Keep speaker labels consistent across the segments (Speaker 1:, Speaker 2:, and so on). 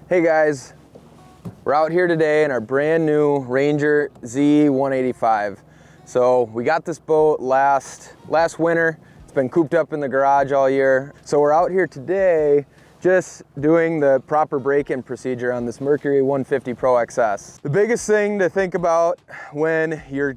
Speaker 1: Hey guys, we're out here today in our brand new Ranger Z185. So we got this boat last winter. It's been cooped up in the garage all year. So we're out here today just doing the proper break-in procedure on this Mercury 150 Pro XS. The biggest thing to think about when you're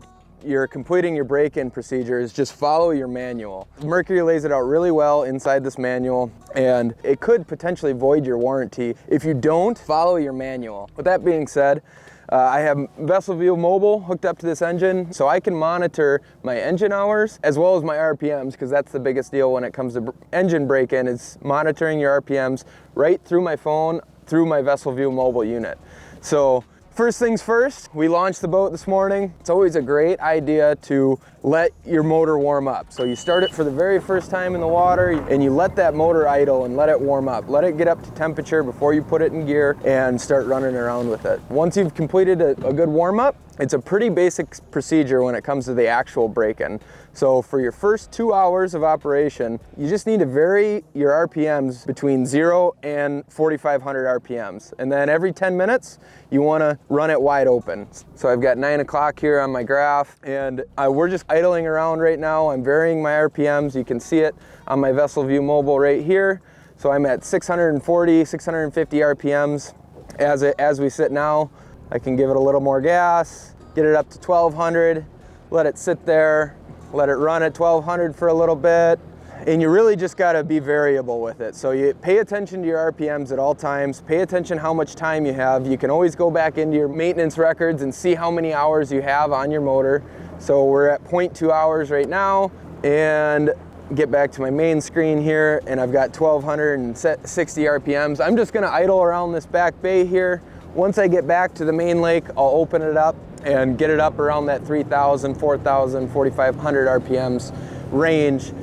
Speaker 1: completing your break-in procedure is just follow your manual. Mercury lays it out really well inside this manual, and it could potentially void your warranty if you don't follow your manual. With that being said, I have VesselView Mobile hooked up to this engine, so I can monitor my engine hours as well as my RPMs, because that's the biggest deal when it comes to engine break-in, is monitoring your RPMs right through my phone, through my VesselView Mobile unit. So first things first, we launched the boat this morning. It's always a great idea to let your motor warm up. So you start it for the very first time in the water and you let that motor idle and let it warm up. Let it get up to temperature before you put it in gear and start running around with it. Once you've completed a good warm up, it's a pretty basic procedure when it comes to the actual break-in. So for your first 2 hours of operation, you just need to vary your RPMs between 0 and 4,500 RPMs. And then every 10 minutes, you wanna run it wide open. So I've got 9 o'clock here on my graph, and we're just idling around right now. I'm varying my RPMs. You can see it on my VesselView Mobile right here. So I'm at 640, 650 RPMs as we sit now. I can give it a little more gas, get it up to 1200, let it sit there, let it run at 1200 for a little bit. And you really just gotta be variable with it. So you pay attention to your RPMs at all times, pay attention how much time you have. You can always go back into your maintenance records and see how many hours you have on your motor. So we're at 0.2 hours right now, and get back to my main screen here, and I've got 1260 RPMs. I'm just gonna idle around this back bay here. Once I get back to the main lake, I'll open it up and get it up around that 3,000, 4,000, 4,500 RPMs range.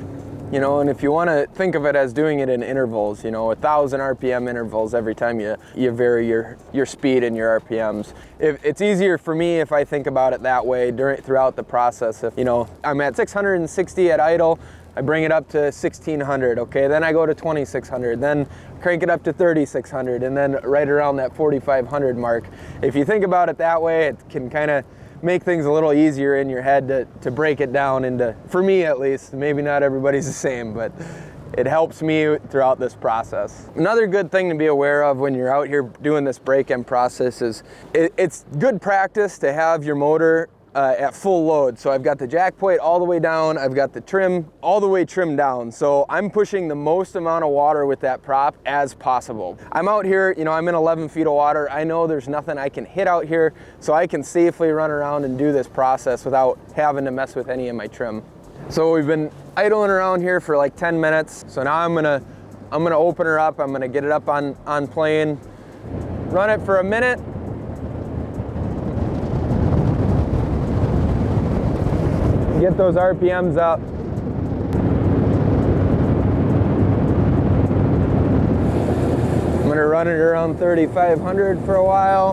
Speaker 1: You know, and if you want to think of it as doing it in intervals, you know, 1,000 RPM intervals every time you vary your speed and your RPMs. It's easier for me if I think about it that way throughout the process. If, you know, I'm at 660 at idle, I bring it up to 1,600, okay? Then I go to 2,600, then crank it up to 3,600, and then right around that 4,500 mark. If you think about it that way, it can kind of make things a little easier in your head to break it down into, for me at least, maybe not everybody's the same, but it helps me throughout this process. Another good thing to be aware of when you're out here doing this break-in process is it's good practice to have your motor at full load. So I've got the jack plate all the way down, I've got the trim all the way trimmed down. So I'm pushing the most amount of water with that prop as possible. I'm out here, you know, I'm in 11 feet of water. I know there's nothing I can hit out here, so I can safely run around and do this process without having to mess with any of my trim. So we've been idling around here for like 10 minutes. So now I'm gonna open her up. I'm gonna get it up on plane, run it for a minute, get those RPMs up. I'm gonna run it around 3,500 for a while.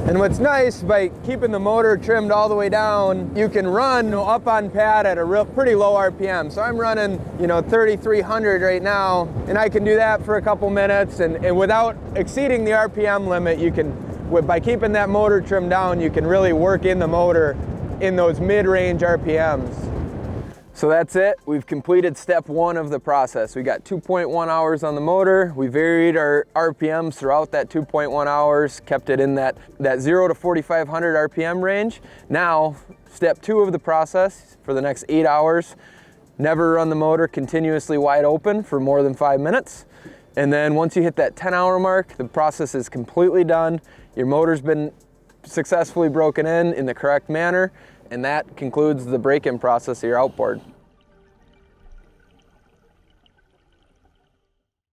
Speaker 1: And what's nice, by keeping the motor trimmed all the way down, you can run up on pad at a pretty low RPM. So I'm running, you know, 3,300 right now, and I can do that for a couple minutes, and without exceeding the RPM limit, you can, by keeping that motor trimmed down, you can really work in the motor in those mid-range RPMs. So that's it. We've completed step 1 of the process. We got 2.1 hours on the motor. We varied our RPMs throughout that 2.1 hours, kept it in that 0 to 4,500 RPM range. Now, step 2 of the process, for the next 8 hours, never run the motor continuously wide open for more than 5 minutes. And then once you hit that 10-hour mark, the process is completely done. Your motor's been successfully broken in the correct manner, and that concludes the break-in process of your outboard.